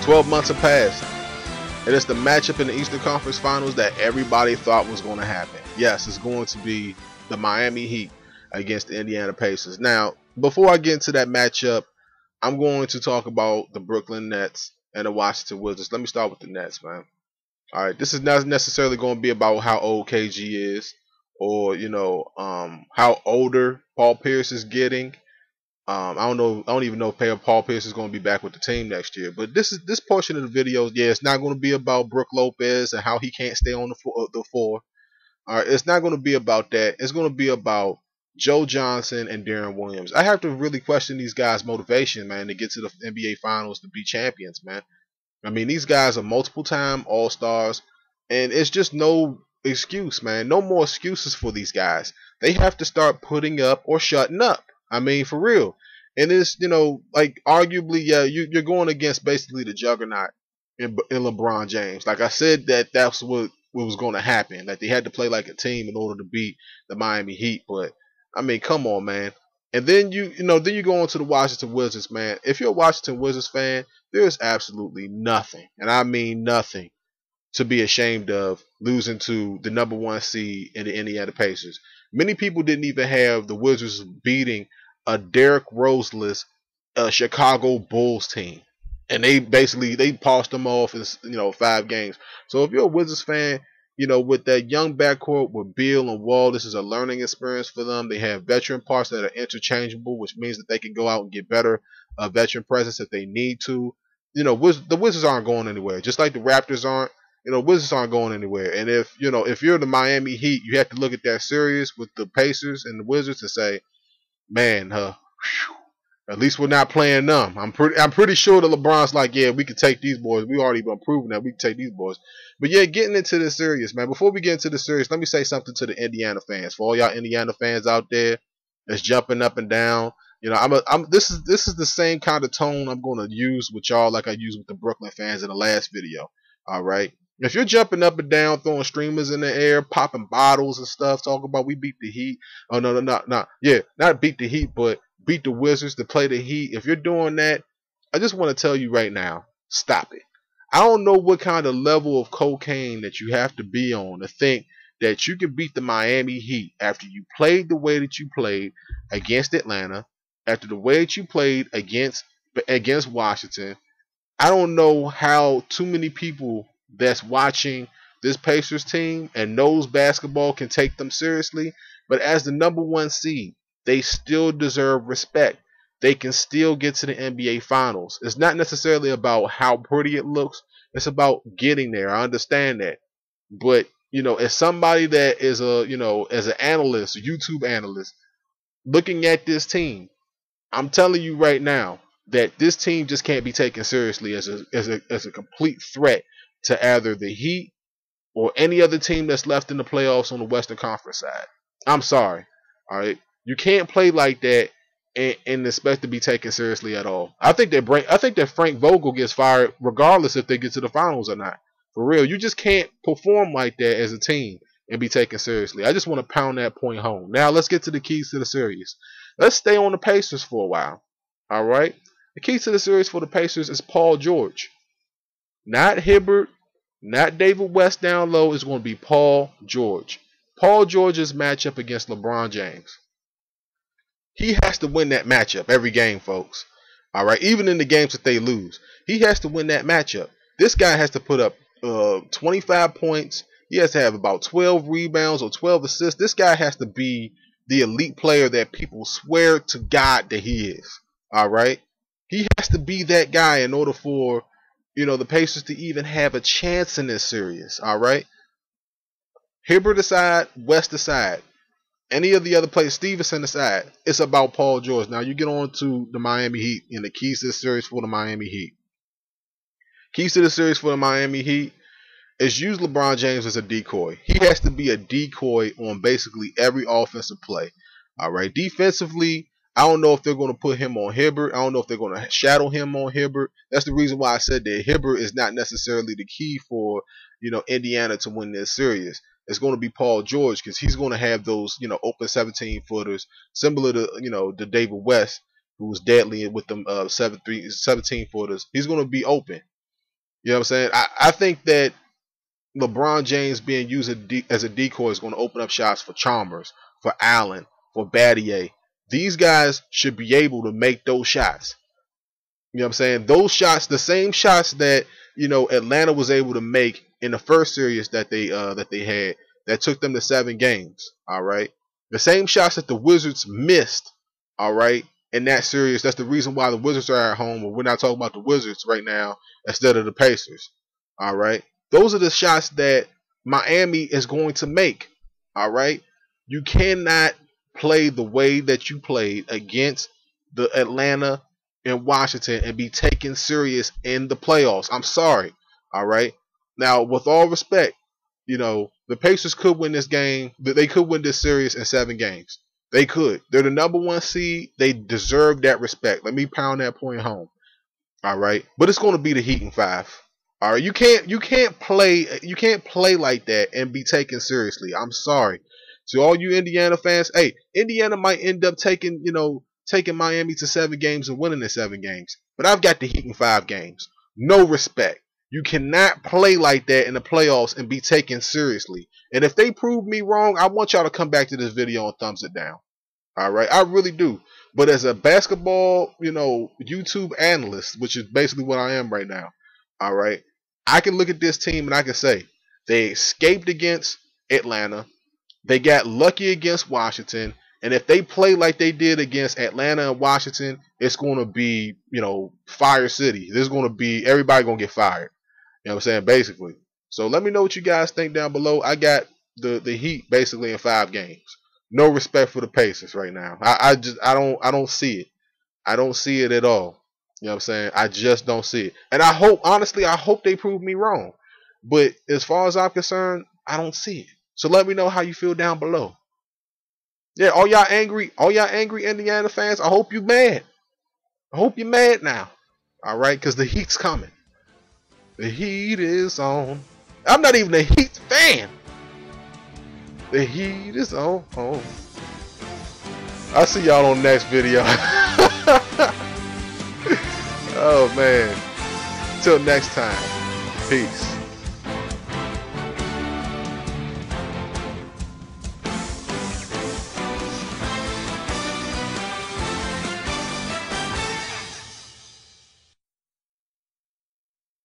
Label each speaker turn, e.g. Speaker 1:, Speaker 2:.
Speaker 1: 12 months have passed. And it's the matchup in the Eastern Conference Finals that everybody thought was going to happen. Yes, it's going to be the Miami Heat against the Indiana Pacers. Now, before I get into that matchup, I'm going to talk about the Brooklyn Nets and the Washington Wizards. Let me start with the Nets, man. All right, this is not necessarily going to be about how old KG is, or how older Paul Pierce is getting. I don't know. I don't even know if Paul Pierce is going to be back with the team next year. But this portion of the video. Yeah, it's not going to be about Brook Lopez and how he can't stay on the floor. All right, it's not going to be about that. It's going to be about Joe Johnson and Deron Williams. I have to really question these guys' motivation, man, to get to the NBA Finals to be champions, man. I mean, these guys are multiple-time All-Stars, and it's just no excuse, man. No more excuses for these guys. They have to start putting up or shutting up. I mean, for real. And it's, like, arguably, yeah, you're going against basically the juggernaut in LeBron James. Like I said, that's what was going to happen. Like, they had to play like a team in order to beat the Miami Heat. But, I mean, come on, man. And then then you go on to the Washington Wizards, man. If you're a Washington Wizards fan, there's absolutely nothing, and I mean nothing, to be ashamed of losing to the #1 seed in the Indiana Pacers. Many people didn't even have the Wizards beating a Derrick Roseless Chicago Bulls team, and they paused them off in 5 games. So if you're a Wizards fan, with that young backcourt with Beal and Wall, this is a learning experience for them. They have veteran parts that are interchangeable, which means that they can go out and get better veteran presence if they need to. The Wizards aren't going anywhere, just like the Raptors aren't. Wizards aren't going anywhere. And if you're the Miami Heat, you have to look at that series with the Pacers and the Wizards and say, man, at least we're not playing them. I'm pretty sure that LeBron's like, yeah, we can take these boys. We already been proven that we can take these boys. But yeah, getting into this series, man. Before we get into the series, let me say something to the Indiana fans. For all y'all Indiana fans out there that's jumping up and down, this is the same kind of tone I'm going to use with y'all like I used with the Brooklyn fans in the last video. All right. If you're jumping up and down, throwing streamers in the air, popping bottles and stuff, talking about we beat the Heat. Oh, no. Yeah, not beat the Heat, but beat the Wizards to play the Heat. If you're doing that, I just want to tell you right now, stop it. I don't know what kind of level of cocaine that you have to be on to think that you can beat the Miami Heat after you played the way that you played against Atlanta, after the way that you played against Washington. I don't know how too many people that's watching this Pacers team and knows basketball can take them seriously, but as the #1 seed, they still deserve respect. They can still get to the NBA Finals. It's not necessarily about how pretty it looks. It's about getting there. I understand that. But, as somebody that is as an analyst, a YouTube analyst, looking at this team, I'm telling you right now that this team just can't be taken seriously as a complete threat to either the Heat or any other team that's left in the playoffs on the Western Conference side. I'm sorry. All right. You can't play like that and expect to be taken seriously at all. I think that Frank Vogel gets fired regardless if they get to the finals or not. For real. You just can't perform like that as a team and be taken seriously. I just want to pound that point home. Now let's get to the keys to the series. Let's stay on the Pacers for a while. All right. The key to the series for the Pacers is Paul George. Not Hibbert, not David West down low. It's going to be Paul George. Paul George's matchup against LeBron James. He has to win that matchup every game, folks. All right, even in the games that they lose, he has to win that matchup. This guy has to put up 25 points. He has to have about 12 rebounds or 12 assists. This guy has to be the elite player that people swear to God that he is. All right, he has to be that guy in order for the Pacers to even have a chance in this series. All right. Hibbert aside, West aside, any of the other players, Stevenson aside, it's about Paul George. Now you get on to the Miami Heat and the keys to the series for the Miami Heat. Keys to the series for the Miami Heat is use LeBron James as a decoy. He has to be a decoy on basically every offensive play. All right. Defensively, I don't know if they're going to put him on Hibbert. I don't know if they're going to shadow him on Hibbert. That's the reason why I said that Hibbert is not necessarily the key for, Indiana to win this series. It's going to be Paul George because he's going to have those, open 17-footers, similar to, to David West, who was deadly with them 17-footers. He's going to be open. You know what I'm saying? I think that LeBron James being used as a decoy is going to open up shots for Chalmers, for Allen, for Battier. These guys should be able to make those shots. You know what I'm saying? Those shots, the same shots that, you know, Atlanta was able to make in the first series that they had that took them to 7 games. All right. The same shots that the Wizards missed, all right, in that series. That's the reason why the Wizards are at home, but we're not talking about the Wizards right now instead of the Pacers. All right. Those are the shots that Miami is going to make. All right. You cannot play the way that you played against the Atlanta and Washington and be taken serious in the playoffs. I'm sorry. All right. Now, with all respect, you know, the Pacers could win this game. They could win this series in 7 games. They could. They're the #1 seed. They deserve that respect. Let me pound that point home. All right. But it's going to be the Heat in 5. All right. You can't play like that and be taken seriously. I'm sorry. To all you Indiana fans, hey, Indiana might end up taking Miami to 7 games and winning the 7 games. But I've got the Heat in 5 games. No respect. You cannot play like that in the playoffs and be taken seriously. And if they prove me wrong, I want y'all to come back to this video and thumbs it down. All right, I really do. But as a basketball, YouTube analyst, which is basically what I am right now, all right, I can look at this team and I can say they escaped against Atlanta. They got lucky against Washington. And if they play like they did against Atlanta and Washington, it's going to be, Fire City. There's going to be everybody going to get fired. You know what I'm saying? Basically. So let me know what you guys think down below. I got the Heat basically in 5 games. No respect for the Pacers right now. I don't see it. I don't see it at all. You know what I'm saying? I just don't see it. And I hope they prove me wrong. But as far as I'm concerned, I don't see it. So let me know how you feel down below. Yeah, all y'all angry Indiana fans, I hope you mad. I hope you're mad now. All right, because the Heat's coming. The Heat is on. I'm not even a Heat fan. The Heat is on. I'll see y'all on the next video. Oh, man. Till next time. Peace.